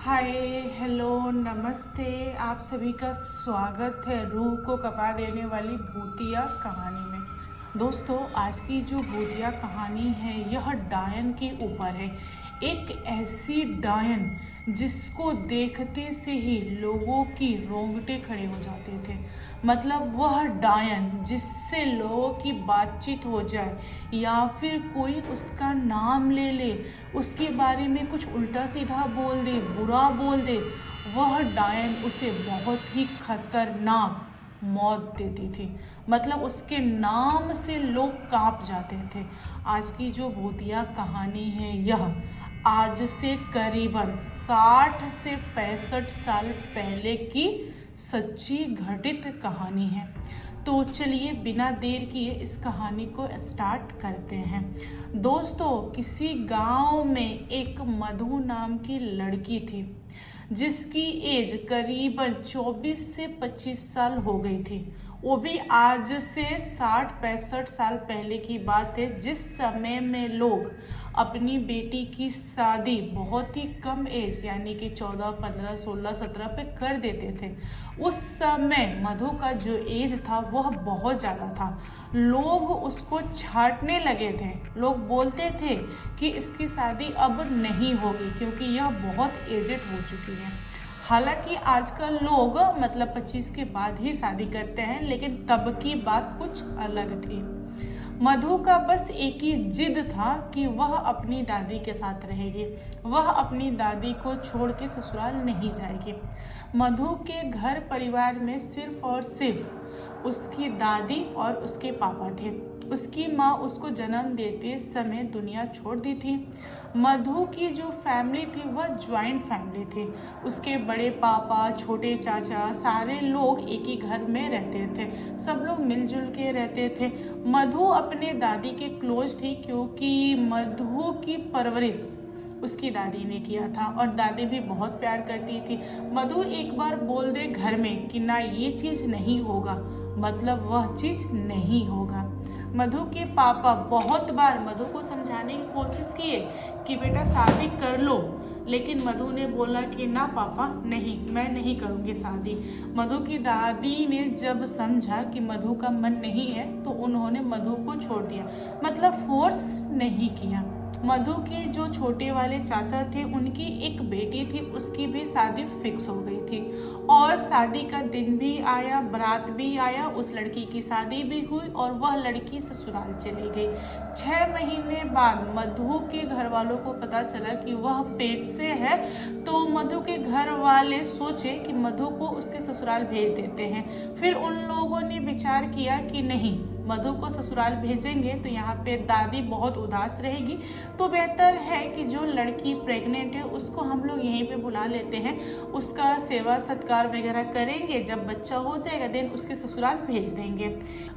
हाय, hello, नमस्ते। आप सभी का स्वागत है रूह को कपा देने वाली भूतिया कहानी में। दोस्तों, आज की जो भूतिया कहानी है यह डायन के ऊपर है। एक ऐसी डायन जिसको देखते से ही लोगों की रोंगटे खड़े हो जाते थे। मतलब वह डायन जिससे लोगों की बातचीत हो जाए या फिर कोई उसका नाम ले ले, उसके बारे में कुछ उल्टा सीधा बोल दे, बुरा बोल दे, वह डायन उसे बहुत ही खतरनाक मौत देती थी। मतलब उसके नाम से लोग कांप जाते थे। आज की जो भूतिया कहानी है यह आज से करीबन 60 से 65 साल पहले की सच्ची घटित कहानी है। तो चलिए बिना देर किए इस कहानी को स्टार्ट करते हैं। दोस्तों, किसी गांव में एक मधु नाम की लड़की थी जिसकी एज करीबन 24 से 25 साल हो गई थी। वो भी आज से 60-65 साल पहले की बात है, जिस समय में लोग अपनी बेटी की शादी बहुत ही कम एज यानी कि 14, 15, 16, 17 पे कर देते थे। उस समय मधु का जो एज था वह बहुत ज़्यादा था। लोग उसको छांटने लगे थे। लोग बोलते थे कि इसकी शादी अब नहीं होगी क्योंकि यह बहुत एजेड हो चुकी है। हालांकि आजकल लोग मतलब 25 के बाद ही शादी करते हैं, लेकिन तब की बात कुछ अलग थी। मधु का बस एक ही जिद था कि वह अपनी दादी के साथ रहेगी। वह अपनी दादी को छोड़ के ससुराल नहीं जाएगी। मधु के घर परिवार में सिर्फ और सिर्फ उसकी दादी और उसके पापा थे। उसकी माँ उसको जन्म देते समय दुनिया छोड़ दी थी। मधु की जो फैमिली थी वह ज्वाइंट फैमिली थी। उसके बड़े पापा, छोटे चाचा, सारे लोग एक ही घर में रहते थे। सब लोग मिलजुल के रहते थे। मधु अपने दादी के क्लोज थी क्योंकि मधु की परवरिश उसकी दादी ने किया था और दादी भी बहुत प्यार करती थी। मधु एक बार बोल दे घर में कि ना ये चीज़ नहीं होगा, मतलब वह चीज़ नहीं होगा। मधु के पापा बहुत बार मधु को समझाने की कोशिश किए कि बेटा शादी कर लो, लेकिन मधु ने बोला कि ना पापा, नहीं, मैं नहीं करूँगी शादी। मधु की दादी ने जब समझा कि मधु का मन नहीं है तो उन्होंने मधु को छोड़ दिया, मतलब फोर्स नहीं किया। मधु के जो छोटे वाले चाचा थे उनकी एक बेटी थी, उसकी भी शादी फिक्स हो गई थी और शादी का दिन भी आया, बारात भी आया, उस लड़की की शादी भी हुई और वह लड़की ससुराल चली गई। 6 महीने बाद मधु के घर वालों को पता चला कि वह पेट से है, तो मधु के घर वाले सोचे कि मधु को उसके ससुराल भेज देते हैं। फिर उन लोगों ने विचार किया कि नहीं, मधु को ससुराल भेजेंगे तो यहाँ पे दादी बहुत उदास रहेगी, तो बेहतर है कि जो लड़की प्रेग्नेंट है उसको हम लोग यहीं पे बुला लेते हैं, उसका सेवा सत्कार वगैरह करेंगे, जब बच्चा हो जाएगा देन उसके ससुराल भेज देंगे।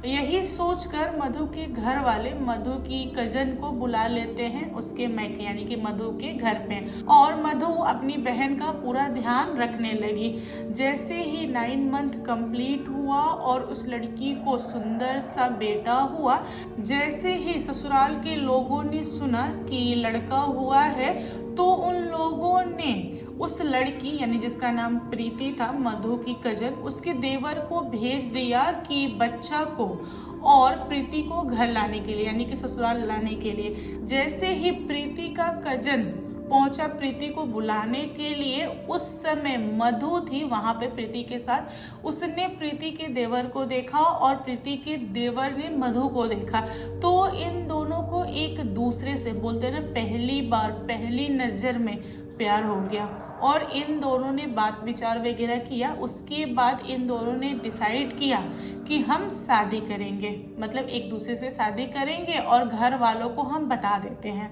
यही सोचकर मधु के घर वाले मधु की कजन को बुला लेते हैं उसके मैके यानी कि मधु के घर पे, और मधु अपनी बहन का पूरा ध्यान रखने लगी। जैसे ही 9 मंथ कंप्लीट हुआ और उस लड़की को सुंदर सा बेटा हुआ, जैसे ही ससुराल के लोगों ने सुना कि लड़का हुआ है तो उन लोगों ने उस लड़की यानी जिसका नाम प्रीति था, मधु की कजन, उसके देवर को भेज दिया कि बच्चा को और प्रीति को घर लाने के लिए यानी कि ससुराल लाने के लिए। जैसे ही प्रीति का कजन पहुंचा प्रीति को बुलाने के लिए, उस समय मधु थी वहां पे प्रीति के साथ। उसने प्रीति के देवर को देखा और प्रीति के देवर ने मधु को देखा, तो इन दोनों को एक दूसरे से बोलते ना पहली बार पहली नजर में प्यार हो गया और इन दोनों ने बात विचार वगैरह किया। उसके बाद इन दोनों ने डिसाइड किया कि हम शादी करेंगे, मतलब एक दूसरे से शादी करेंगे और घर वालों को हम बता देते हैं।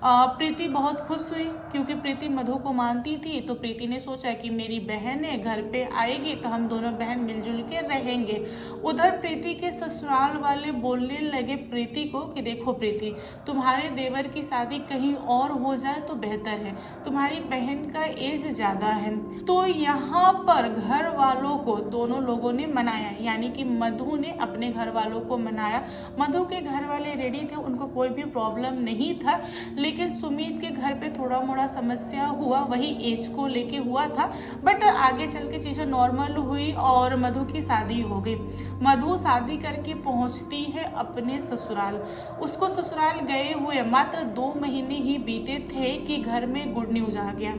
प्रीति बहुत खुश हुई क्योंकि प्रीति मधु को मानती थी, तो प्रीति ने सोचा कि मेरी बहन है, घर पे आएगी तो हम दोनों बहन मिलजुल के रहेंगे। उधर प्रीति के ससुराल वाले बोलने लगे प्रीति को कि देखो प्रीति, तुम्हारे देवर की शादी कहीं और हो जाए तो बेहतर है। तुम्हारी बहन का एज एज ज़्यादा है। तो यहाँ पर घर वालों को दोनों लोगों ने मनाया, यानी कि मधु ने अपने घर वालों को मनाया। मधु के घर वाले रेडी थे, उनको कोई भी प्रॉब्लम नहीं था, लेकिन सुमित के घर पे थोड़ा मोड़ा समस्या हुआ, वही एज को लेके हुआ था। बट आगे चल के चीज़ें नॉर्मल हुई और मधु की शादी हो गई। मधु शादी करके पहुंचती है अपने ससुराल। उसको ससुराल गए हुए मात्र 2 महीने ही बीते थे कि घर में गुड न्यूज आ गया।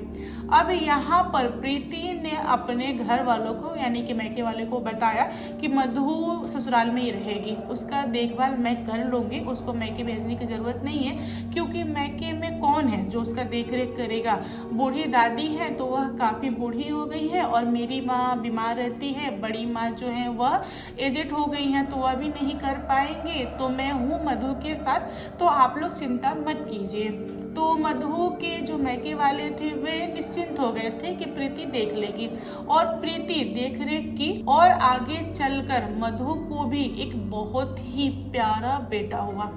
अब यहाँ पर प्रीति ने अपने घर वालों को, यानी कि मैके वाले को बताया कि मधु ससुराल में ही रहेगी, उसका देखभाल मैं कर लूँगी, उसको मैके भेजने की ज़रूरत नहीं है, क्योंकि मैके में कौन है जो उसका देख रेख करेगा। बूढ़ी दादी है तो वह काफ़ी बूढ़ी हो गई है, और मेरी माँ बीमार रहती है, बड़ी माँ जो है वह एजेड हो गई हैं, तो वह भी नहीं कर पाएंगे, तो मैं हूँ मधु के साथ, तो आप लोग चिंता मत कीजिए। तो मधु के जो मैके वाले थे वे निश्चिंत हो गए थे कि प्रीति देख लेगी, और प्रीति देख रेख की, और आगे चलकर मधु को भी एक बहुत ही प्यारा बेटा हुआ।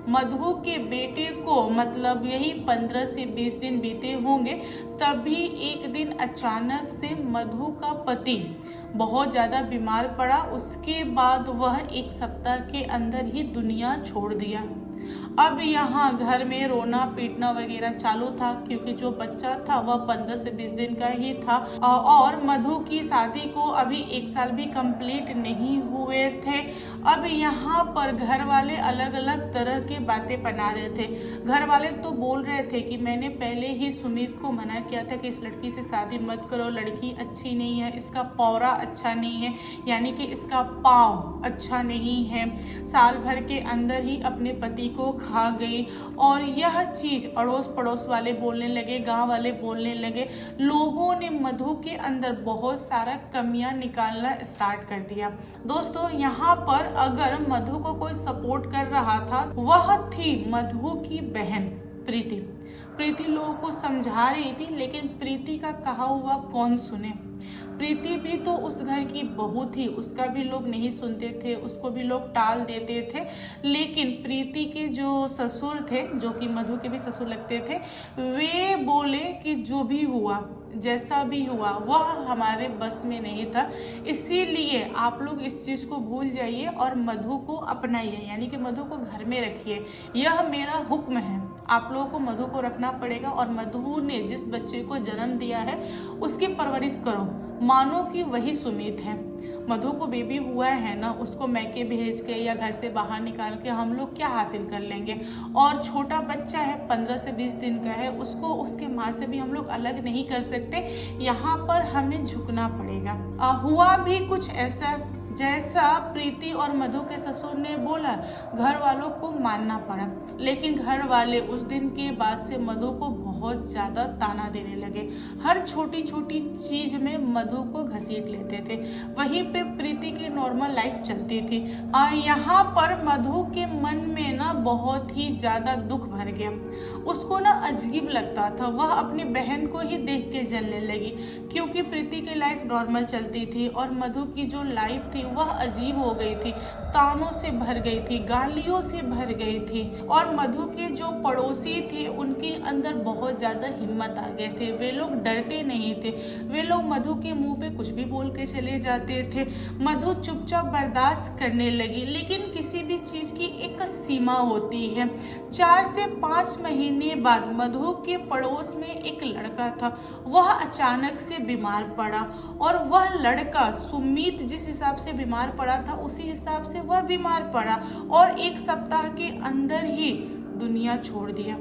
मधु के बेटे को मतलब यही 15 से 20 दिन बीते होंगे, तभी एक दिन अचानक से मधु का पति बहुत ज़्यादा बीमार पड़ा। उसके बाद वह 1 सप्ताह के अंदर ही दुनिया छोड़ दिया। अब यहाँ घर में रोना पीटना वगैरह चालू था, क्योंकि जो बच्चा था वह 15 से 20 दिन का ही था, और मधु की शादी को अभी 1 साल भी कंप्लीट नहीं हुए थे। अब यहाँ पर घर वाले अलग अलग तरह के बातें बना रहे थे। घर वाले तो बोल रहे थे कि मैंने पहले ही सुमित को मना किया था कि इस लड़की से शादी मत करो, लड़की अच्छी नहीं है, इसका पौरा अच्छा नहीं है, यानी कि इसका पाँव अच्छा नहीं है, साल भर के अंदर ही अपने पति को खा गई। और यह चीज़ अड़ोस पड़ोस वाले बोलने लगे, गांव वाले बोलने लगे। लोगों ने मधु के अंदर बहुत सारा कमियां निकालना स्टार्ट कर दिया। दोस्तों, यहाँ पर अगर मधु को कोई सपोर्ट कर रहा था, वह थी मधु की बहन प्रीति। प्रीति लोगों को समझा रही थी, लेकिन प्रीति का कहा हुआ कौन सुने। प्रीति भी तो उस घर की बहू थी, उसका भी लोग नहीं सुनते थे, उसको भी लोग टाल देते थे। लेकिन प्रीति के जो ससुर थे, जो कि मधु के भी ससुर लगते थे, वे बोले कि जो भी हुआ, जैसा भी हुआ, वह हमारे बस में नहीं था, इसीलिए आप लोग इस चीज़ को भूल जाइए और मधु को अपनाइए, यानी कि मधु को घर में रखिए। यह मेरा हुक्म है, आप लोगों को मधु को रखना पड़ेगा, और मधु ने जिस बच्चे को जन्म दिया है उसकी परवरिश करो, मानो कि वही सुमित है। मधु को बेबी हुआ है ना, उसको मैके भेज के या घर से बाहर निकाल के हम लोग क्या हासिल कर लेंगे। और छोटा बच्चा है, 15 से 20 दिन का है, उसको उसके माँ से भी हम लोग अलग नहीं कर सकते, यहाँ पर हमें झुकना पड़ेगा। हुआ भी कुछ ऐसा जैसा प्रीति और मधु के ससुर ने बोला, घर वालों को मानना पड़ा। लेकिन घर वाले उस दिन के बाद से मधु को बहुत ज़्यादा ताना देने लगे, हर छोटी छोटी चीज़ में मधु को घसीट लेते थे। वहीं पे प्रीति की नॉर्मल लाइफ चलती थी। यहाँ पर मधु के मन में ना बहुत ही ज़्यादा दुख भर गया, उसको ना अजीब लगता था, वह अपनी बहन को ही देख के जलने लगी, क्योंकि प्रीति की लाइफ नॉर्मल चलती थी और मधु की जो लाइफ थी वह अजीब हो गई थी, तानों से भर गई थी, गालियों से भर गई थी। और मधु के जो पड़ोसी थे उनके अंदर बहुत ज़्यादा हिम्मत आ गए थे, वे लोग डरते नहीं थे, वे लोग मधु के मुंह पे कुछ भी बोल के चले जाते थे। मधु चुपचाप बर्दाश्त करने लगी, लेकिन किसी भी चीज़ की एक सीमा होती है। 4 से 5 महीने बाद मधु के पड़ोस में एक लड़का था, वह अचानक से बीमार पड़ा, और वह लड़का सुमित जिस हिसाब से बीमार पड़ा था उसी हिसाब से वह बीमार पड़ा, और 1 सप्ताह के अंदर ही दुनिया छोड़ दिया।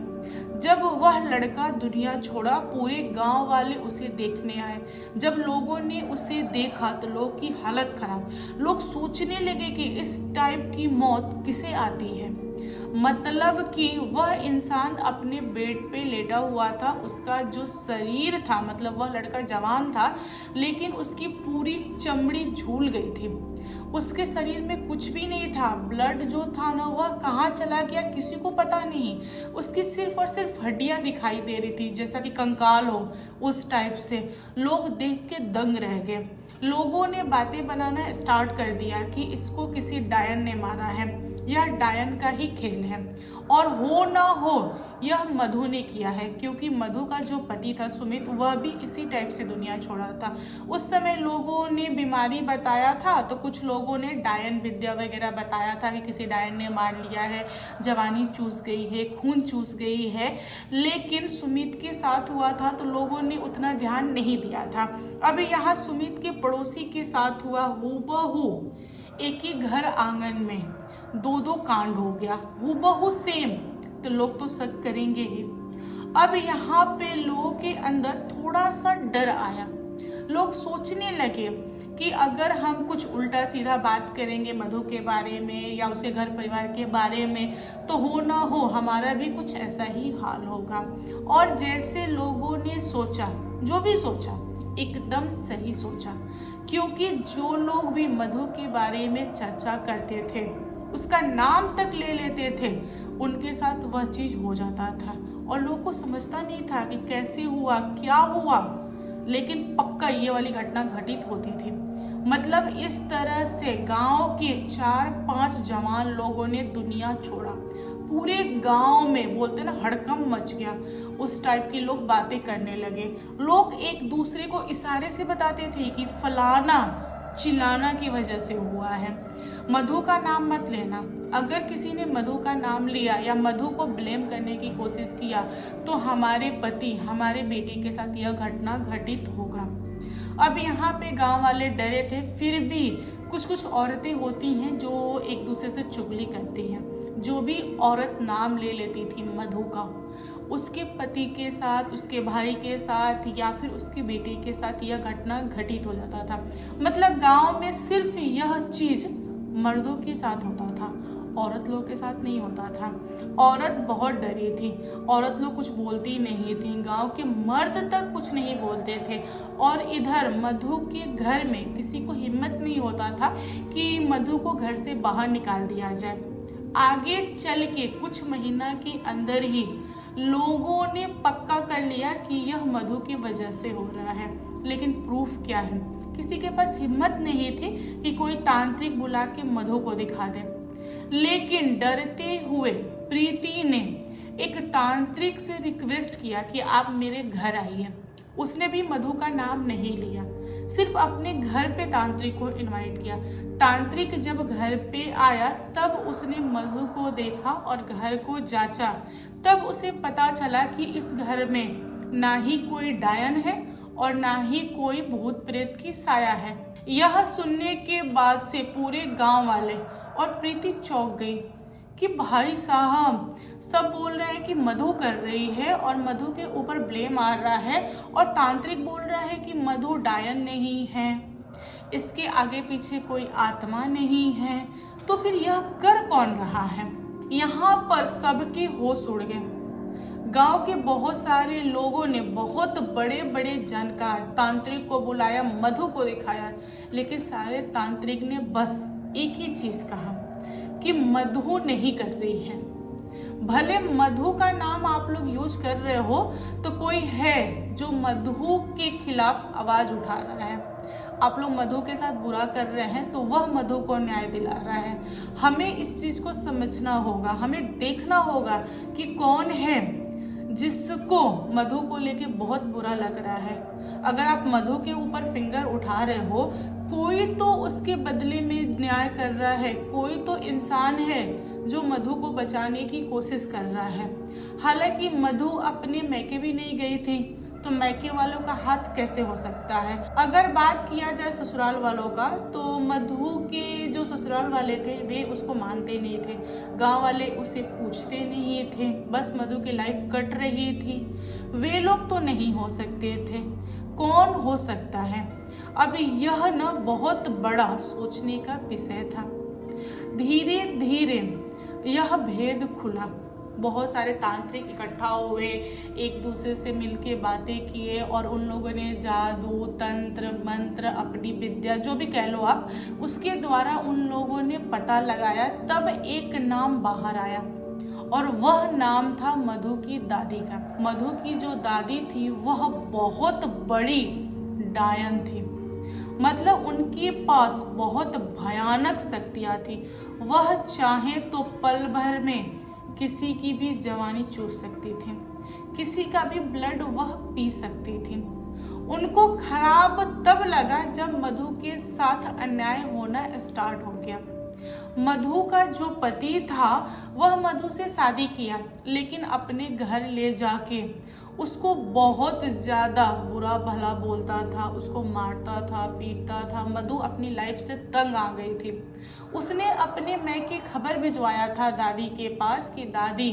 जब वह लड़का दुनिया छोड़ा, पूरे गांव वाले उसे देखने आए। जब लोगों ने उसे देखा तो लोगों की हालत खराब, लोग सोचने लगे कि इस टाइप की मौत किसे आती है। मतलब कि वह इंसान अपने बेड पे लेटा हुआ था, उसका जो शरीर था, मतलब वह लड़का जवान था, लेकिन उसकी पूरी चमड़ी झूल गई थी, उसके शरीर में कुछ भी नहीं था। ब्लड जो था ना वह कहाँ चला गया किसी को पता नहीं, उसकी सिर्फ और सिर्फ हड्डियाँ दिखाई दे रही थी, जैसा कि कंकाल हो, उस टाइप से। लोग देख के दंग रह गए। लोगों ने बातें बनाना स्टार्ट कर दिया कि इसको किसी डायन ने मारा है, यह डायन का ही खेल है और हो ना हो यह मधु ने किया है, क्योंकि मधु का जो पति था सुमित, वह भी इसी टाइप से दुनिया छोड़ा था। उस समय लोगों ने बीमारी बताया था, तो कुछ लोगों ने डायन विद्या वगैरह बताया था कि किसी डायन ने मार लिया है, जवानी चूस गई है, खून चूस गई है। लेकिन सुमित के साथ हुआ था तो लोगों ने उतना ध्यान नहीं दिया था। अब यहाँ सुमित के पड़ोसी के साथ हुआ हूबहू एक ही घर आंगन में दो कांड हो गया, हूबहू सेम, तो लोग तो शक करेंगे ही। अब यहाँ पे लोगों के अंदर थोड़ा सा डर आया। लोग सोचने लगे कि अगर हम कुछ उल्टा सीधा बात करेंगे मधु के बारे में या उसके घर परिवार के बारे में, तो हो ना हो हमारा भी कुछ ऐसा ही हाल होगा। और जैसे लोगों ने सोचा, जो भी सोचा एकदम सही सोचा, क्योंकि जो लोग भी मधु के बारे में चर्चा करते थे, उसका नाम तक ले लेते थे, उनके साथ वह चीज हो जाता था। और लोगों को समझता नहीं था कि कैसे हुआ, क्या हुआ, लेकिन पक्का ये वाली घटना घटित होती थी। मतलब इस तरह से गांव के 4-5 जवान लोगों ने दुनिया छोड़ा। पूरे गांव में बोलते ना हड़कंप मच गया, उस टाइप की लोग बातें करने लगे। लोग एक दूसरे को इशारे से बताते थे कि फलाना चिल्लाना की वजह से हुआ है, मधु का नाम मत लेना। अगर किसी ने मधु का नाम लिया या मधु को ब्लेम करने की कोशिश किया तो हमारे पति, हमारे बेटे के साथ यह घटना घटित होगा। अब यहाँ पे गांव वाले डरे थे, फिर भी कुछ औरतें होती हैं जो एक दूसरे से चुगली करती हैं। जो भी औरत नाम ले लेती थी मधु का, उसके पति के साथ, उसके भाई के साथ या फिर उसके बेटे के साथ यह घटना घटित हो जाता था। मतलब गांव में सिर्फ यह चीज मर्दों के साथ होता था, औरत लोग के साथ नहीं होता था। औरत बहुत डरी थी, औरत लोग कुछ बोलती नहीं थी, गांव के मर्द तक कुछ नहीं बोलते थे। और इधर मधु के घर में किसी को हिम्मत नहीं होता था कि मधु को घर से बाहर निकाल दिया जाए। आगे चल के कुछ महीना के अंदर ही लोगों ने पक्का कर लिया कि यह मधु की वजह से हो रहा है, लेकिन प्रूफ क्या है? किसी के पास हिम्मत नहीं थी कि कोई तांत्रिक बुला के मधु को दिखा दे। लेकिन डरते हुए प्रीति ने एक तांत्रिक से रिक्वेस्ट किया कि आप मेरे घर आइए। उसने भी मधु का नाम नहीं लिया, सिर्फ अपने घर पे तांत्रिक को इनवाइट किया। तांत्रिक जब घर पे आया तब उसने मधु को देखा और घर को जांचा। तब उसे पता चला कि इस घर में ना ही कोई डायन है और ना ही कोई भूत प्रेत की साया है। यह सुनने के बाद से पूरे गांव वाले और प्रीति चौंक गई कि भाई साहब सब बोल रहे हैं कि मधु कर रही है और मधु के ऊपर ब्लेम आ रहा है, और तांत्रिक बोल रहा है कि मधु डायन नहीं है, इसके आगे पीछे कोई आत्मा नहीं है, तो फिर यह कर कौन रहा है? यहाँ पर सबके होश उड़ गए। गांव के बहुत सारे लोगों ने, बहुत बड़े बड़े जानकार तांत्रिक को बुलाया, मधु को दिखाया, लेकिन सारे तांत्रिक ने बस एक ही चीज कहा कि मधु नहीं कर रही है। भले मधु का नाम आप लोग यूज कर रहे हो, तो कोई है जो मधु के खिलाफ आवाज उठा रहा है। आप लोग मधु के साथ बुरा कर रहे हैं तो वह मधु को न्याय दिला रहा है। हमें इस चीज को समझना होगा, हमें देखना होगा कि कौन है जिसको मधु को लेके बहुत बुरा लग रहा है। अगर आप मधु के ऊपर फिंगर उठा रहे हो, कोई तो उसके बदले में न्याय कर रहा है, कोई तो इंसान है जो मधु को बचाने की कोशिश कर रहा है। हालांकि मधु अपने मैके भी नहीं गई थी, तो मैके वालों का हाथ कैसे हो सकता है? अगर बात किया जाए ससुराल वालों का, तो मधु के जो ससुराल वाले थे वे उसको मानते नहीं थे, गांव वाले उसे पूछते नहीं थे, बस मधु की लाइफ कट रही थी। वे लोग तो नहीं हो सकते थे, कौन हो सकता है? अब यह न बहुत बड़ा सोचने का विषय था। धीरे धीरे यह भेद खुला। बहुत सारे तांत्रिक इकट्ठा हुए, एक दूसरे से मिलके बातें किए, और उन लोगों ने जादू, तंत्र, मंत्र, अपनी विद्या जो भी कह लो आप, उसके द्वारा उन लोगों ने पता लगाया। तब एक नाम बाहर आया और वह नाम था मधु की दादी का। मधु की जो दादी थी वह बहुत बड़ी डायन थी। मतलब उनके पास बहुत भयानक शक्तियाँ थी। वह चाहे तो पल भर में किसी की भी जवानी चूस सकती थी, किसी का भी ब्लड वह पी सकती थी। उनको खराब तब लगा जब मधु के साथ अन्याय होना स्टार्ट हो गया। मधु का जो पति था वह मधु से शादी किया, लेकिन अपने घर ले जाके उसको बहुत ज़्यादा बुरा भला बोलता था, उसको मारता था, पीटता था। मधु अपनी लाइफ से तंग आ गई थी। उसने अपने मैके खबर भिजवाया था दादी के पास कि दादी,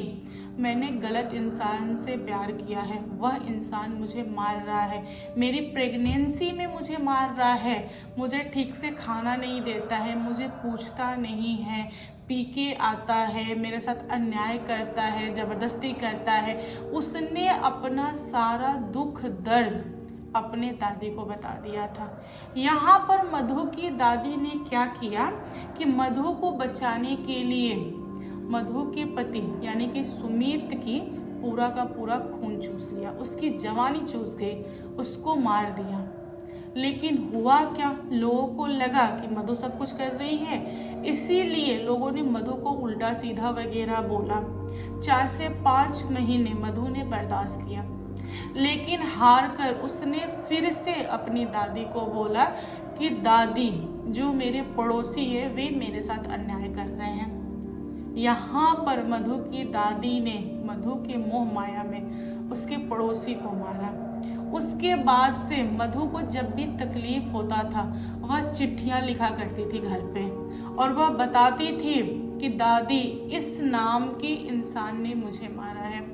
मैंने गलत इंसान से प्यार किया है, वह इंसान मुझे मार रहा है, मेरी प्रेगनेंसी में मुझे मार रहा है, मुझे ठीक से खाना नहीं देता है, मुझे पूछता नहीं है, पी के आता है, मेरे साथ अन्याय करता है, ज़बरदस्ती करता है। उसने अपना सारा दुख दर्द अपने दादी को बता दिया था। यहाँ पर मधु की दादी ने क्या किया कि मधु को बचाने के लिए मधु के पति यानी कि सुमित की पूरा का पूरा खून चूस लिया, उसकी जवानी चूस गई, उसको मार दिया। लेकिन हुआ क्या, लोगों को लगा कि मधु सब कुछ कर रही है, इसीलिए लोगों ने मधु को उल्टा सीधा वगैरह बोला। 4 से 5 महीने मधु ने बर्दाश्त किया, लेकिन हार कर उसने फिर से अपनी दादी को बोला कि दादी, जो मेरे पड़ोसी है वे मेरे साथ अन्याय कर रहे हैं। यहाँ पर मधु की दादी ने मधु के मोह माया में उसके पड़ोसी को मारा। उसके बाद से मधु को जब भी तकलीफ होता था वह चिट्ठियाँ लिखा करती थी घर पे, और वह बताती थी कि दादी, इस नाम के इंसान ने मुझे मारा है,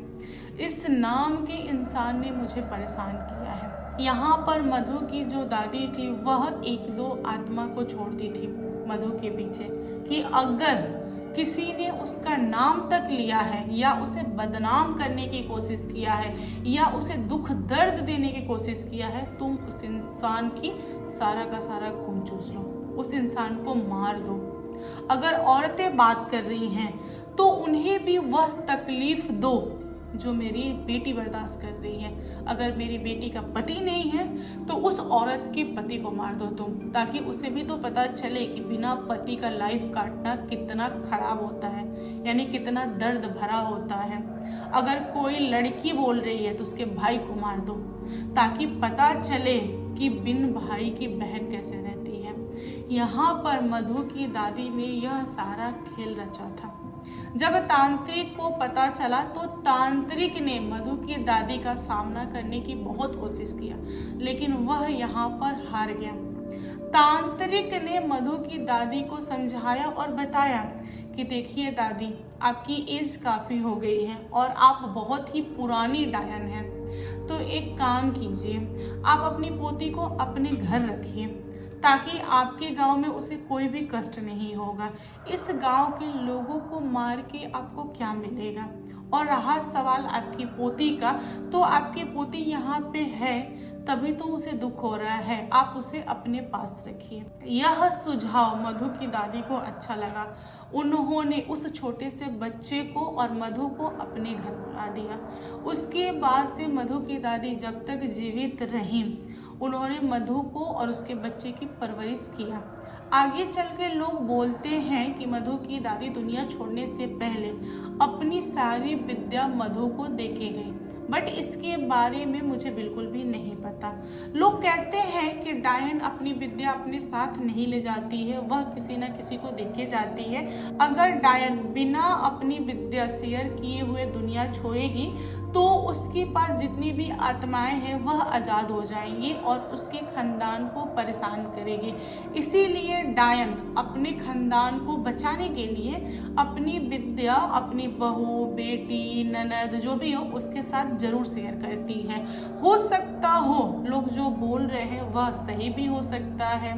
इस नाम के इंसान ने मुझे परेशान किया है। यहाँ पर मधु की जो दादी थी वह 1-2 आत्मा को छोड़ती थी मधु के पीछे कि अगर किसी ने उसका नाम तक लिया है या उसे बदनाम करने की कोशिश किया है या उसे दुख दर्द देने की कोशिश किया है, तुम उस इंसान की सारा का सारा खून चूस लो, उस इंसान को मार दो। अगर औरतें बात कर रही हैं तो उन्हें भी वह तकलीफ दो जो मेरी बेटी बर्दाश्त कर रही है। अगर मेरी बेटी का पति नहीं है तो उस औरत के पति को मार दो तुम, ताकि उसे भी तो पता चले कि बिना पति का लाइफ काटना कितना खराब होता है, यानी कितना दर्द भरा होता है। अगर कोई लड़की बोल रही है तो उसके भाई को मार दो, ताकि पता चले कि बिन भाई की बहन कैसे रहती है। यहाँ पर मधु की दादी ने यह सारा खेल रचा था। जब तांत्रिक को पता चला तो तांत्रिक ने मधु की दादी का सामना करने की बहुत कोशिश किया, लेकिन वह यहाँ पर हार गया। तांत्रिक ने मधु की दादी को समझाया और बताया कि देखिए दादी, आपकी एज काफ़ी हो गई है और आप बहुत ही पुरानी डायन हैं, तो एक काम कीजिए, आप अपनी पोती को अपने घर रखिए ताकि आपके गांव में उसे कोई भी कष्ट नहीं होगा। इस गांव के लोगों को मार के आपको क्या मिलेगा? और रहा सवाल आपकी पोती का, तो आपकी पोती यहाँ पे है तभी तो उसे दुख हो रहा है, आप उसे अपने पास रखिए। यह सुझाव मधु की दादी को अच्छा लगा। उन्होंने उस छोटे से बच्चे को और मधु को अपने घर बुला दिया। उसके बाद से मधु की दादी जब तक जीवित रहीं, उन्होंने मधु को और उसके बच्चे की परवरिश किया। आगे चल के लोग बोलते हैं कि मधु की दादी दुनिया छोड़ने से पहले अपनी सारी विद्या मधु को देके गई, बट इसके बारे में मुझे बिल्कुल भी नहीं पता। लोग कहते हैं कि डायन अपनी विद्या अपने साथ नहीं ले जाती है, वह किसी न किसी को देके जाती है। अगर डायन बिना अपनी विद्या शेयर किए हुए दुनिया छोड़ेगी तो उसके पास जितनी भी आत्माएं हैं वह आज़ाद हो जाएंगी और उसके खानदान को परेशान करेगी। इसीलिए डायन अपने खानदान को बचाने के लिए अपनी विद्या अपनी बहू, बेटी, ननद जो भी हो उसके साथ जरूर शेयर करती है। हो सकता हो लोग जो बोल रहे हैं वह सही भी हो सकता है,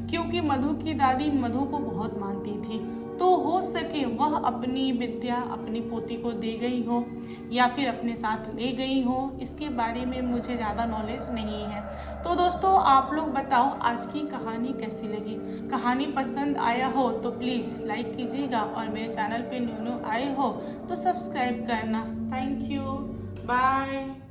क्योंकि मधु की दादी मधु को बहुत मानती थी, तो हो सके वह अपनी विद्या अपनी पोती को दे गई हो या फिर अपने साथ ले गई हो। इसके बारे में मुझे ज़्यादा नॉलेज नहीं है। तो दोस्तों, आप लोग बताओ आज की कहानी कैसी लगी। कहानी पसंद आया हो तो प्लीज़ लाइक कीजिएगा और मेरे चैनल पे न्यू आए हो तो सब्सक्राइब करना। Thank you, bye.